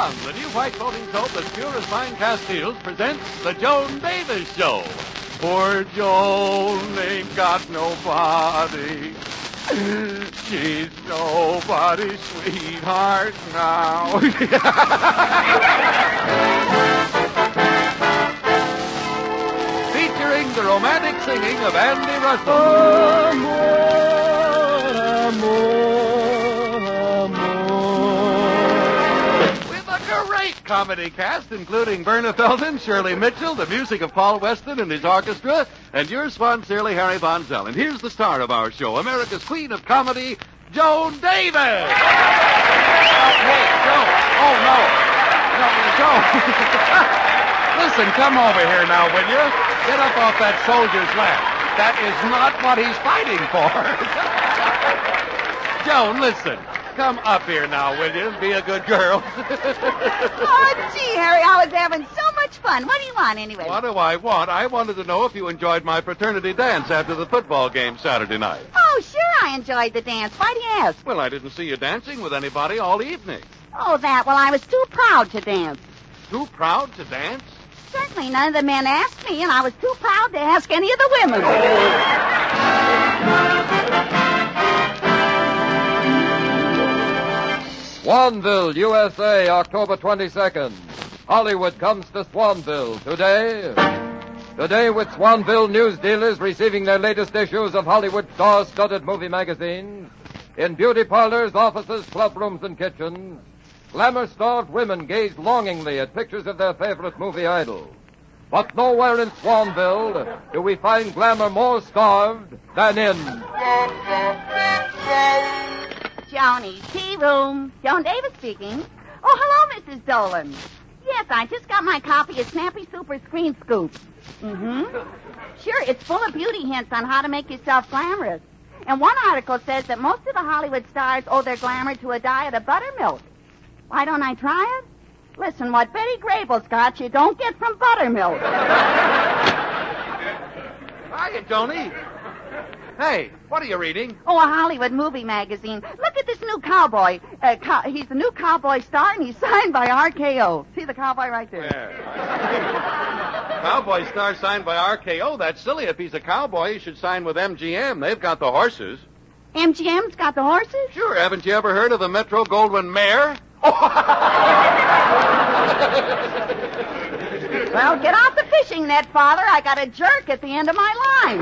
Avon, the new white floating soap that's pure as fine Castiles, presents the Joan Davis Show. Poor Joan ain't got nobody. She's nobody's sweetheart now. Featuring the romantic singing of Andy Russell. With a great comedy cast, including Verna Felton, Shirley Mitchell, the music of Paul Weston and his orchestra, and yours sincerely, Harry Von Zell. And here's the star of our show, America's queen of comedy, Joan Davis. Hey, Joan. Oh, no. No, Joan. Listen, come over here now, will you? Get up off that soldier's lap. That is not what he's fighting for. Joan, listen. Come up here now, will you? Be a good girl. Oh, gee, Harry, I was having so much fun. What do you want, anyway? What do I want? I wanted to know if you enjoyed my fraternity dance after the football game Saturday night. Oh, sure I enjoyed the dance. Why do you ask? Well, I didn't see you dancing with anybody all evening. Oh, that. Well, I was too proud to dance. Too proud to dance? Certainly none of the men asked me, and I was too proud to ask any of the women. Swanville, USA, October 22nd. Hollywood comes to Swanville today. Today, with Swanville news dealers receiving their latest issues of Hollywood star-studded movie magazines, in beauty parlors, offices, clubrooms, and kitchens, glamour-starved women gaze longingly at pictures of their favorite movie idols. But nowhere in Swanville do we find glamour more starved than in... Johnny's Tea Room. Joan Davis speaking. Oh, hello, Mrs. Dolan. Yes, I just got my copy of Snappy Super Screen Scoop. Sure, it's full of beauty hints on how to make yourself glamorous. And one article says that most of the Hollywood stars owe their glamour to a diet of buttermilk. Why don't I try it? Listen, what Betty Grable's got, you don't get from buttermilk. Hiya, Joni. Hey, what are you reading? Oh, a Hollywood movie magazine. Look at this new cowboy. He's the new cowboy star, and he's signed by RKO. See the cowboy right there? Yeah. Cowboy star signed by RKO? That's silly. If he's a cowboy, he should sign with MGM. They've got the horses. MGM's got the horses? Sure. Haven't you ever heard of the Metro Goldwyn Mare? Well, get off the fishing net, Father. I got a jerk at the end of my line.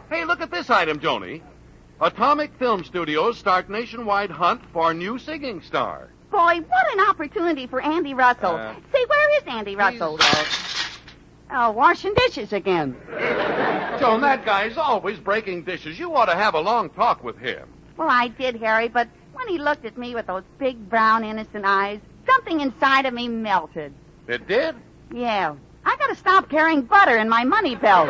Hey, look at this item, Joni. Atomic Film Studios start nationwide hunt for new singing star. Boy, what an opportunity for Andy Russell. Say, where is Andy Russell? Oh, washing dishes again. Joan, that guy's always breaking dishes. You ought to have a long talk with him. Well, I did, Harry, but when he looked at me with those big, brown, innocent eyes, something inside of me melted. It did? Yeah. I gotta stop carrying butter in my money belt.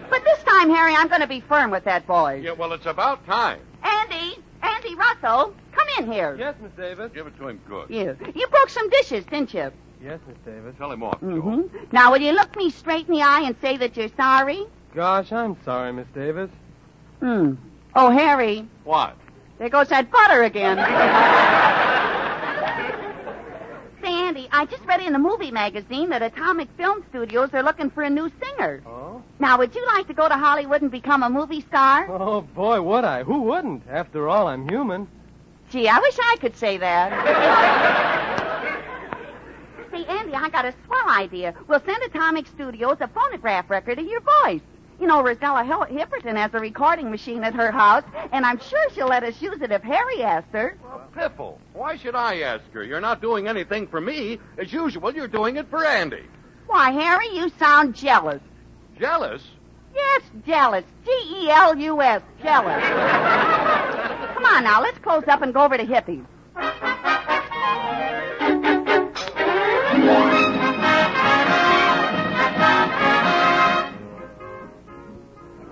But this time, Harry, I'm gonna be firm with that boy. Yeah, well, it's about time. Andy Russell, come in here. Yes, Miss Davis. Give it to him good. You broke some dishes, didn't you? Yes, Miss Davis. Tell him off, Joe. Now, will you look me straight in the eye and say that you're sorry? Gosh, I'm sorry, Miss Davis. Oh, Harry. What? There goes that butter again. Say, Andy, I just read in the movie magazine that Atomic Film Studios are looking for a new singer. Oh? Now, would you like to go to Hollywood and become a movie star? Oh, boy, would I. Who wouldn't? After all, I'm human. Gee, I wish I could say that. Say, Andy, I got a swell idea. We'll send Atomic Studios a phonograph record of your voice. You know, Rosella Hipperton has a recording machine at her house, and I'm sure she'll let us use it if Harry asks her. Well, Piffle, why should I ask her? You're not doing anything for me. As usual, you're doing it for Andy. Why, Harry, you sound jealous. Jealous? Yes, jealous. G-E-L-U-S, jealous. Come on now, let's close up and go over to Hippie's.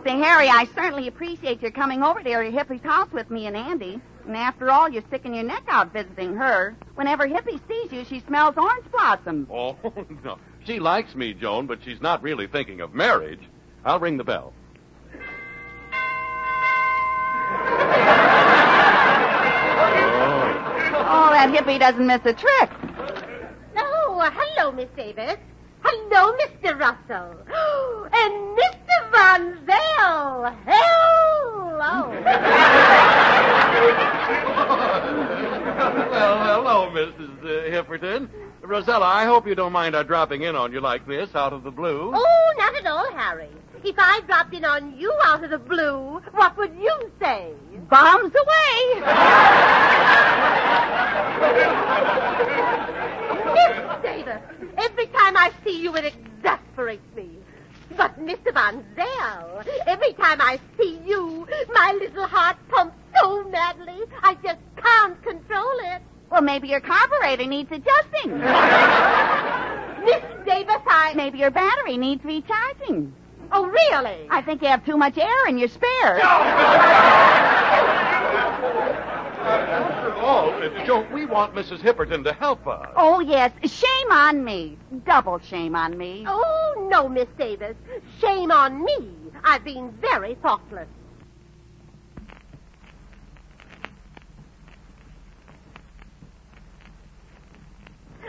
Say, Harry, I certainly appreciate your coming over there to Hippie's house with me and Andy. And after all, you're sticking your neck out visiting her. Whenever Hippie sees you, she smells orange blossoms. Oh, no. She likes me, Joan, but she's not really thinking of marriage. I'll ring the bell. Hippie doesn't miss a trick. Oh, hello, Miss Davis. Hello, Mr. Russell. And Mr. Von Zell. Hello. Well, hello, Mrs. Hipperton. Rosella, I hope you don't mind our dropping in on you like this, out of the blue. Oh, not at all, Harry. If I dropped in on you out of the blue, what would you say? Bombs away. Miss Davis, every time I see you, it exasperates me. But, Mr. Von Zell, every time I see you, my little heart pumps so madly, I just can't control it. Well, maybe your carburetor needs adjusting. Miss Davis, Maybe your battery needs recharging. Oh, really? I think you have too much air in your spare. After all, Joe, we want Mrs. Hipperton to help us. Oh, yes. Shame on me. Double shame on me. Oh, no, Miss Davis. Shame on me. I've been very thoughtless.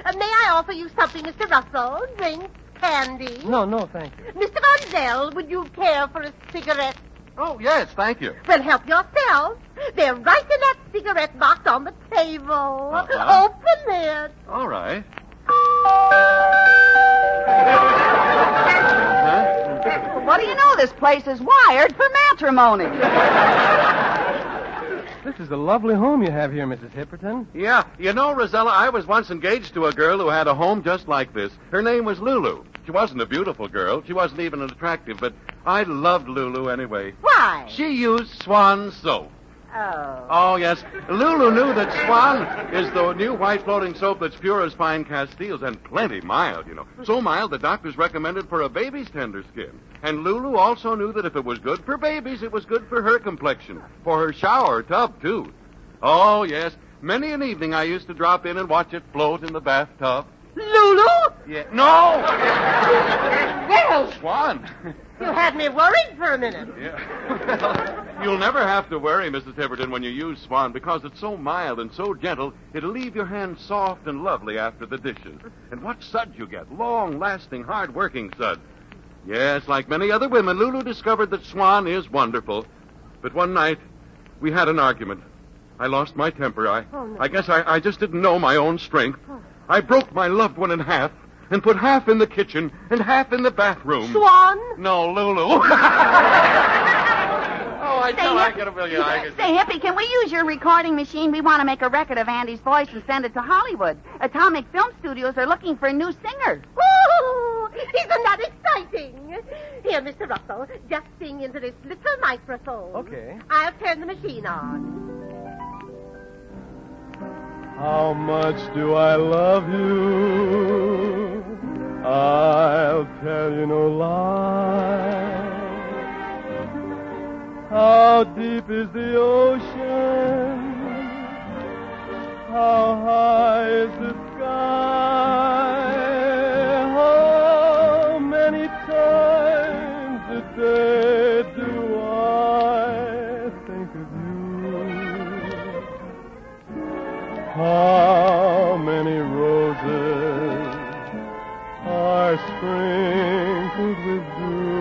May I offer you something, Mr. Russell? Drink, candy? No, thank you. Mr. Von Zell, would you care for a cigarette? Oh, yes, thank you. Well, help yourself. They're right in that cigarette box on the table. Uh-huh. Open it. All right. What do you know? This place is wired for matrimony. This is a lovely home you have here, Mrs. Hipperton. Yeah, you know, Rosella, I was once engaged to a girl who had a home just like this. Her name was Lulu. She wasn't a beautiful girl. She wasn't even attractive, but I loved Lulu anyway. Why? She used Swan soap. Oh. Oh, yes. Lulu knew that Swan is the new white floating soap that's pure as fine castiles and plenty mild, you know. So mild the doctors recommended for a baby's tender skin. And Lulu also knew that if it was good for babies, it was good for her complexion. For her shower tub, too. Oh, yes. Many an evening I used to drop in and watch it float in the bathtub. Lulu? Yeah. No! Well, Swan. you had me worried for a minute. Yeah. Well, you'll never have to worry, Mrs. Hipperton, when you use Swan, because it's so mild and so gentle, it'll leave your hands soft and lovely after the dishes. And what suds you get. Long-lasting, hard-working suds. Yes, like many other women, Lulu discovered that Swan is wonderful. But one night, we had an argument. I lost my temper. I guess I just didn't know my own strength. I broke my loved one in half and put half in the kitchen and half in the bathroom. Swan? No, Lulu. I get a million. Say, Hippie, can we use your recording machine? We want to make a record of Andy's voice and send it to Hollywood. Atomic Film Studios are looking for a new singer. Ooh, isn't that exciting? Here, Mr. Russell, just sing into this little microphone. Okay. I'll turn the machine on. How much do I love you? I'll tell you no lie. How deep is the ocean? How high is the sky? How many times a day do I think of you? How many roses are sprinkled with dew?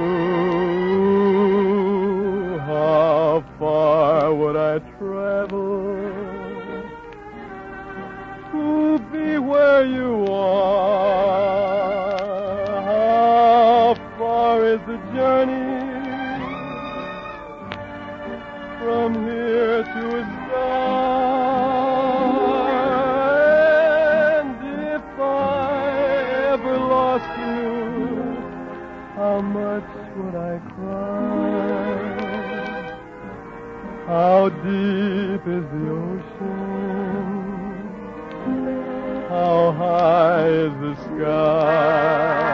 How far would I travel to be where you are? How far is the journey from here to a star? And if I ever lost you, how much would I cry? How deep is the ocean? How high is the sky?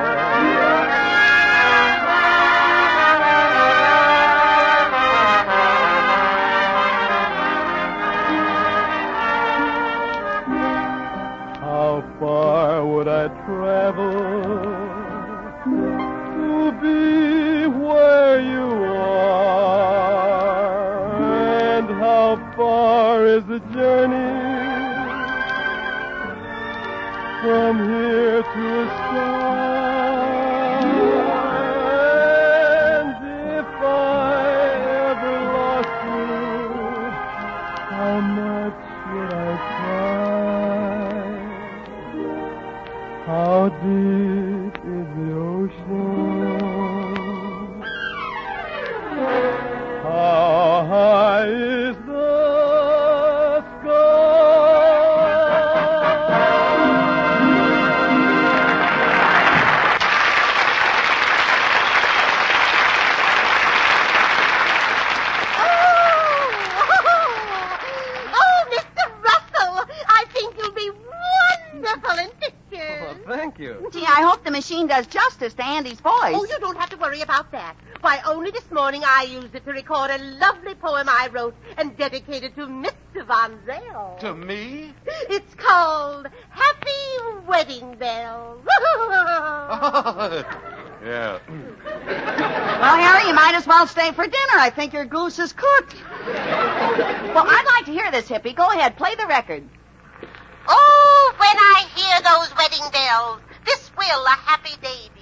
How far would I travel to be where you are? And how far is the journey from here to a star. And if I ever lost you, how much would I cry? How deep is the ocean? How high is the Gee, I hope the machine does justice to Andy's voice. Oh, you don't have to worry about that. Why, only this morning I used it to record a lovely poem I wrote and dedicated to Mr. Von Zell. To me? It's called Happy Wedding Bells. Yeah. Well, Harry, you might as well stay for dinner. I think your goose is cooked. Well, I'd like to hear this, Hippie. Go ahead, play the record. Oh, when I hear those wedding bells, this will a happy day be.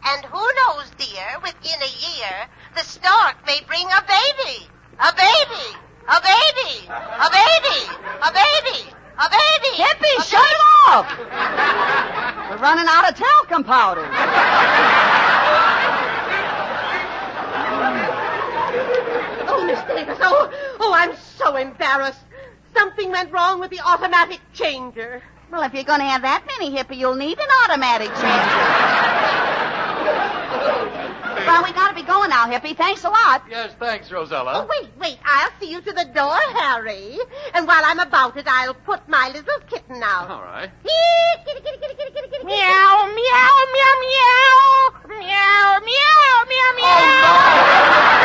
And who knows, dear, within a year, the stork may bring a baby. A baby. A baby. A baby. A baby. A baby. Hippie, shut it off! We're running out of talcum powder. Oh, Miss Davis, oh, I'm so embarrassed. Something went wrong with the automatic changer. Well, if you're going to have that many, Hippie, you'll need an automatic changer. Well, we got to be going now, Hippie. Thanks a lot. Yes, thanks, Rosella. Oh, wait. I'll see you to the door, Harry. And while I'm about it, I'll put my little kitten out. All right. Here, kitty, kitty, kitty, kitty, kitty, kitty. Meow, meow, meow, meow. Meow, meow, meow, meow.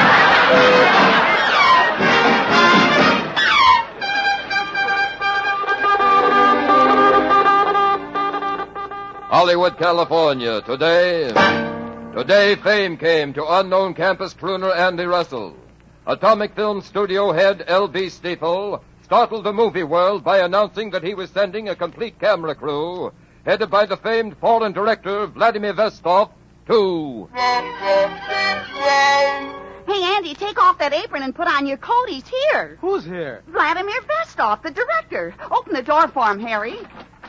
Hollywood, California. Today fame came to unknown campus crooner Andy Russell. Atomic Film Studio head L.B. Stiefel startled the movie world by announcing that he was sending a complete camera crew, headed by the famed fallen director Vladimir Vestov, to... Hey, Andy, take off that apron and put on your coat. He's here. Who's here? Vladimir Vestov, the director. Open the door for him, Harry.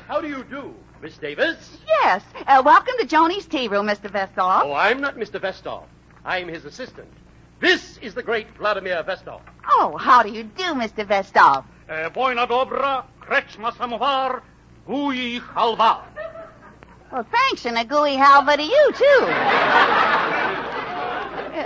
How do you do, Miss Davis? Yes. Welcome to Joni's tea room, Mr. Vestov. Oh, I'm not Mr. Vestov. I'm his assistant. This is the great Vladimir Vestov. Oh, how do you do, Mr. Vestov? Wojna dobra, kreczma samovar, gui halva. Well, thanks, and a gooey halva to you, too.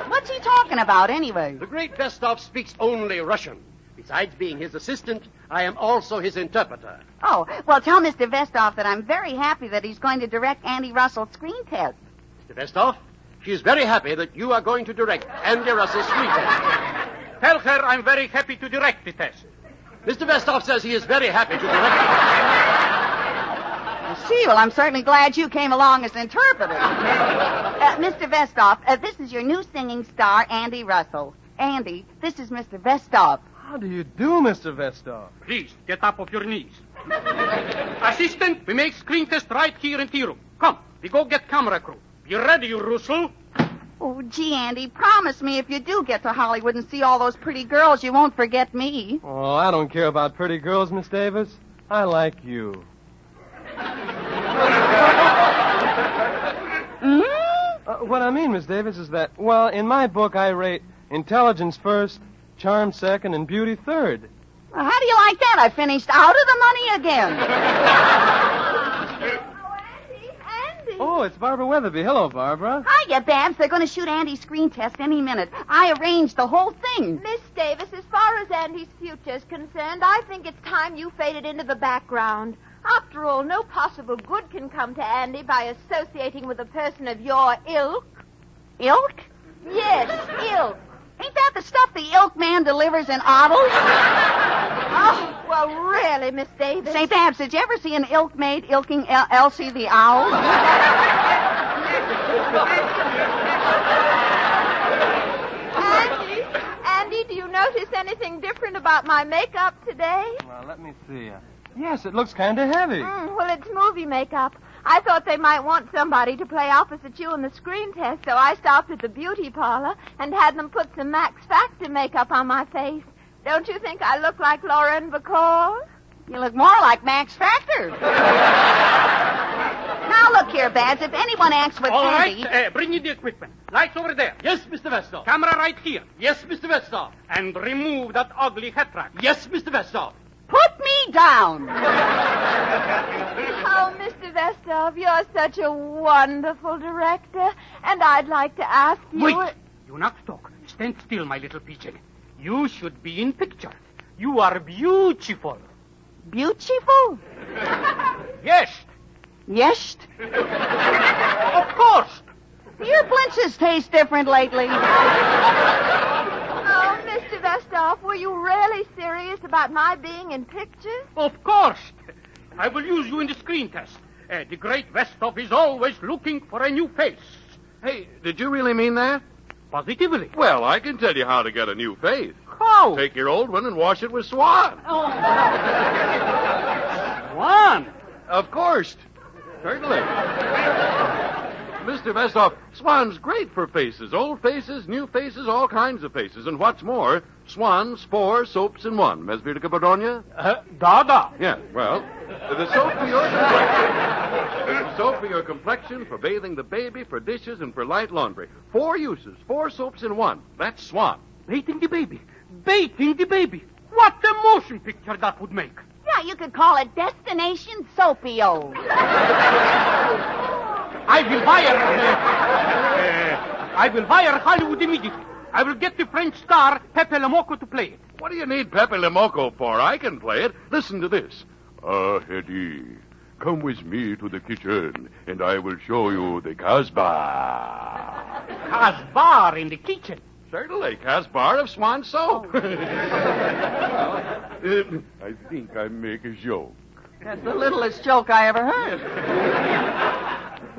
What's he talking about, anyway? The great Vestov speaks only Russian. Besides being his assistant, I am also his interpreter. Oh, well, tell Mr. Vestov that I'm very happy that he's going to direct Andy Russell's screen test. Mr. Vestov, she is very happy that you are going to direct Andy Russell's screen test. Tell her I'm very happy to direct the test. Mr. Vestov says he is very happy to direct the test. I see. Well, I'm certainly glad you came along as an interpreter. Mr. Vestov, this is your new singing star, Andy Russell. Andy, this is Mr. Vestov. How do you do, Mr. Vestov? Please, get up off your knees. Assistant, we make screen test right here in tea room. Come, we go get camera crew. Be ready, Russell. Oh, gee, Andy, promise me if you do get to Hollywood and see all those pretty girls, you won't forget me. Oh, I don't care about pretty girls, Miss Davis. I like you. What I mean, Miss Davis, is that, well, in my book, I rate intelligence first, charm second, and beauty third. Well, how do you like that? I finished out of the money again. Andy. Oh, it's Barbara Weatherby. Hello, Barbara. Hiya, Babs. They're going to shoot Andy's screen test any minute. I arranged the whole thing. Miss Davis, as far as Andy's future is concerned, I think it's time you faded into the background. After all, no possible good can come to Andy by associating with a person of your ilk. Ilk? Yes, ilk. Ain't that the stuff the ilk man delivers in Ottles? Oh, well, really, Miss Davis. Say, Babs, did you ever see an ilk maid ilking Elsie the owl? Andy, do you notice anything different about my makeup today? Well, let me see. Yes, it looks kind of heavy. Well, it's movie makeup. I thought they might want somebody to play opposite you in the screen test, so I stopped at the beauty parlor and had them put some Max Factor makeup on my face. Don't you think I look like Lauren Bacall? You look more like Max Factor. Now, look here, Babs. If anyone acts with All Andy... right, bring in the equipment. Lights over there. Yes, Mr. Westall. Camera right here. Yes, Mr. Westall. And remove that ugly hat rack. Yes, Mr. Westall. Put me down. Oh, Mr. Vestov, you're such a wonderful director, and I'd like to ask you... Wait. Do not talk. Stand still, my little pigeon. You should be in picture. You are beautiful. Beautiful? Yes. Yes? Of course. Your blinches taste different lately. Oh, Mr. Vestov, were you really serious about my being in pictures? Of course. I will use you in the screen test. The great Westhoff is always looking for a new face. Hey, did you really mean that? Positively. Well, I can tell you how to get a new face. How? Take your old one and wash it with Swan. One. Of course. Certainly. Mr. Vestoff, Swan's great for faces. Old faces, new faces, all kinds of faces. And what's more, Swan's 4 soaps in one. Mesvita Capadonia? Da. Yeah, well, the soap for your complexion. The soap for your complexion, for bathing the baby, for dishes, and for light laundry. 4 uses, 4 soaps in one. That's Swan. Bathing the baby. Bathing the baby. What a motion picture that would make. Yeah, you could call it Destination Soapio. I will wire Hollywood immediately. I will get the French star Pepe Le Moco to play it. What do you need Pepe Le Moco for? I can play it. Listen to this. Hetty, come with me to the kitchen, and I will show you the Casbah. Casbah in the kitchen. Certainly, Casbah of Swan soap. I think I make a joke. That's the littlest joke I ever heard.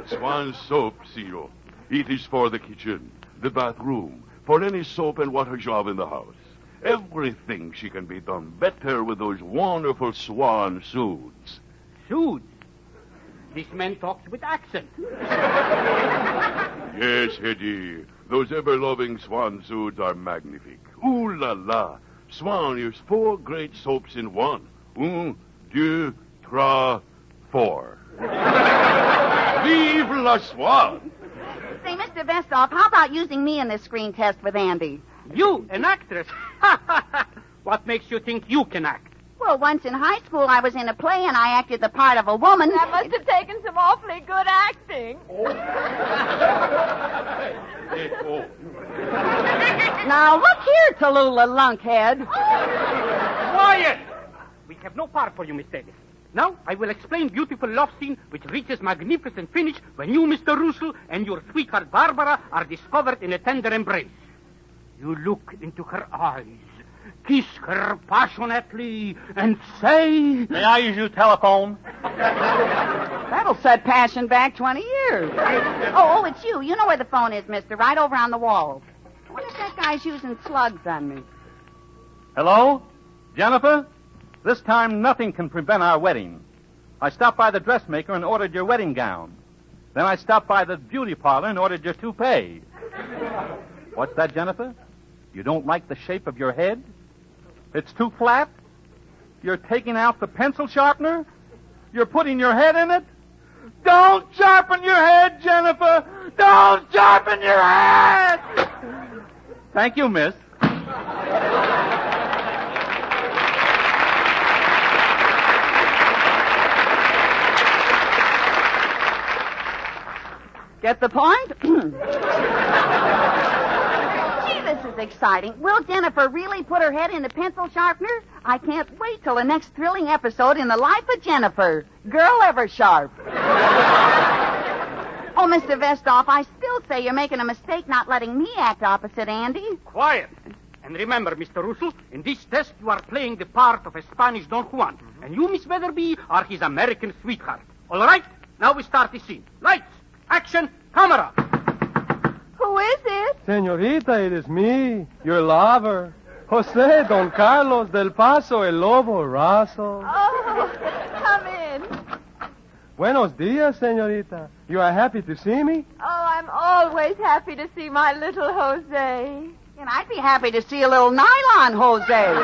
Swan soap, Ciro. It is for the kitchen, the bathroom, for any soap and water job in the house. Everything she can be done better with those wonderful Swan suits. Suits? This man talks with accent. Yes, Hetty. Those ever-loving Swan suits are magnifique. Ooh la la. Swan is 4 great soaps in one. 1, 2, 3, 4. Vive la Swan! Say, Mr. Vestoff, how about using me in this screen test with Andy? You, an actress? What makes you think you can act? Well, once in high school, I was in a play, and I acted the part of a woman. That must have taken some awfully good acting. Now, look here, Tallulah Lunkhead. Quiet! We have no part for you, Miss Davis. Now, I will explain beautiful love scene which reaches magnificent finish when you, Mr. Russell, and your sweetheart Barbara are discovered in a tender embrace. You look into her eyes, kiss her passionately, and say... May I use your telephone? That'll set passion back 20 years. Oh, it's you. You know where the phone is, mister, right over on the wall. I wonder if that guy's using slugs on me. Hello? Jennifer? This time nothing can prevent our wedding. I stopped by the dressmaker and ordered your wedding gown. Then I stopped by the beauty parlor and ordered your toupee. What's that, Jennifer? You don't like the shape of your head? It's too flat? You're taking out the pencil sharpener? You're putting your head in it? Don't sharpen your head, Jennifer! Don't sharpen your head! Thank you, miss. Get the point? Gee, this is exciting. Will Jennifer really put her head in the pencil sharpener? I can't wait till the next thrilling episode in the life of Jennifer. Girl ever sharp. Oh, Mr. Vestoff, I still say you're making a mistake not letting me act opposite Andy. Quiet. And remember, Mr. Russell, in this test you are playing the part of a Spanish Don Juan. And you, Miss Weatherby, are his American sweetheart. All right? Now we start the scene. Lights, action, camera. Who is it? Senorita, it is me, your lover. Jose Don Carlos del Paso, el Lobo Raso. Oh, Come in. Buenos dias, señorita. You are happy to see me? Oh, I'm always happy to see my little Jose. And I'd be happy to see a little nylon Jose.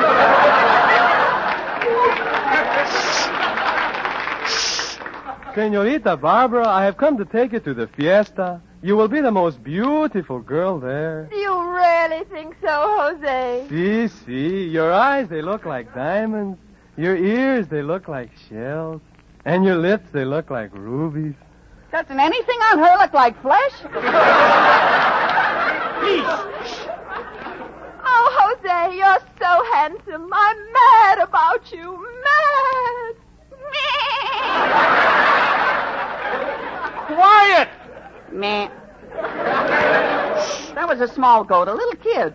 Señorita Barbara, I have come to take you to the fiesta. You will be the most beautiful girl there. Do you really think so, Jose? See. Your eyes, they look like diamonds. Your ears, they look like shells. And your lips, they look like rubies. Doesn't anything on her look like flesh? Oh, Jose, you're so handsome. I'm mad about you. Mad. Quiet! Meh. That was a small goat, a little kid.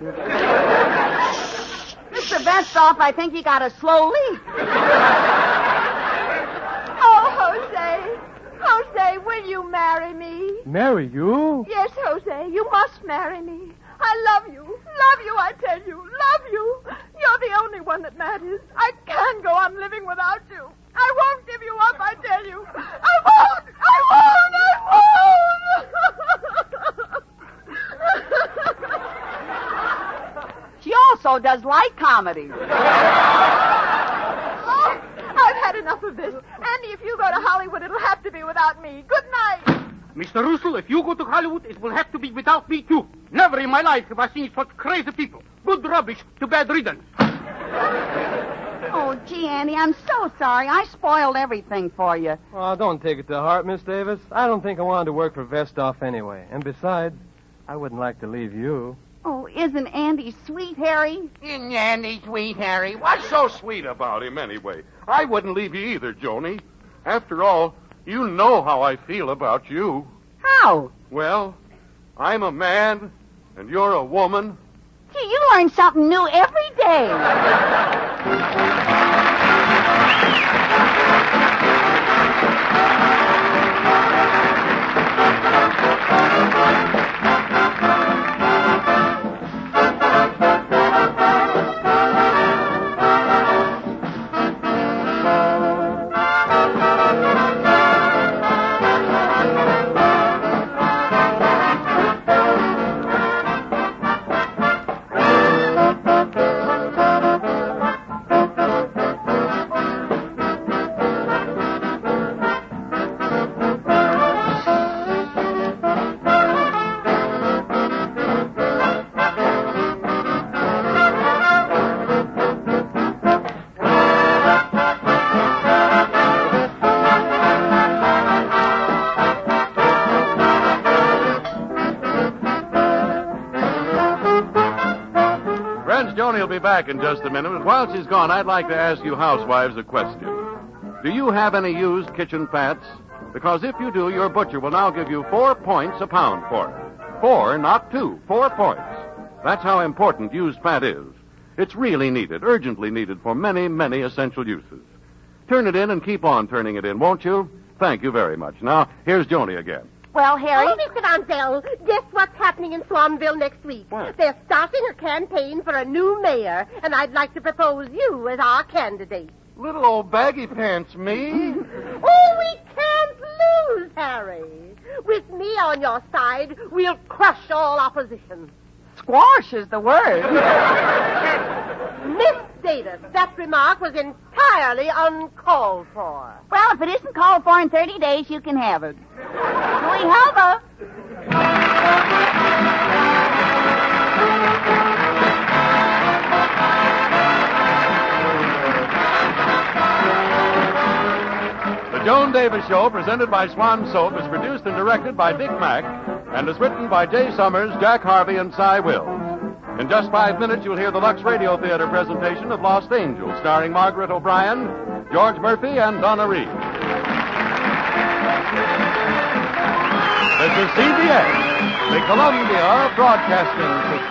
Mr. Vestoff, I think he got a slow leak. Oh, Jose, will you marry me? Marry you? Yes, Jose, you must marry me. I love you. Love you, I tell you. Love you. You're the only one that matters. I can't go on living without you. I won't give you up, I tell you. I won't. She also does light comedy. Oh, I've had enough of this. Andy, if you go to Hollywood, it'll have to be without me. Good night. Mr. Russell, if you go to Hollywood, it will have to be without me, too. Never in my life have I seen such crazy people. Good rubbish to bad riddance. Oh, gee, Andy, I'm so sorry. I spoiled everything for you. Oh, don't take it to heart, Miss Davis. I don't think I wanted to work for Vestoff anyway. And besides, I wouldn't like to leave you. Oh, isn't Andy sweet, Harry? Isn't Andy sweet, Harry? What's so sweet about him, anyway? I wouldn't leave you either, Joni. After all, you know how I feel about you. How? Well, I'm a man, and you're a woman. Gee, you learn something new every day. Joni will be back in just a minute, but while she's gone, I'd like to ask you housewives a question. Do you have any used kitchen fats? Because if you do, your butcher will now give you 4 points a pound for it. 4, not 2. 4 points. That's how important used fat is. It's really needed, urgently needed for many, many essential uses. Turn it in and keep on turning it in, won't you? Thank you very much. Now, here's Joni again. Well, Harry? Oh, Mr. Donzel, guess what's happening in Swanville next week? What? They're starting a campaign for a new mayor, and I'd like to propose you as our candidate. Little old baggy pants, me? Oh, we can't lose, Harry. With me on your side, we'll crush all opposition. Squash is the word. Miss Davis, that remark was entirely uncalled for. Well, if it isn't called for in 30 days, you can have it. We have a... The Joan Davis Show, presented by Swan Soap, is produced and directed by Dick Mack and is written by Jay Summers, Jack Harvey, and Cy Wills. In just 5 minutes, you'll hear the Lux Radio Theater presentation of Lost Angels, starring Margaret O'Brien, George Murphy, and Donna Reed. This is CBS, the Columbia Broadcasting System.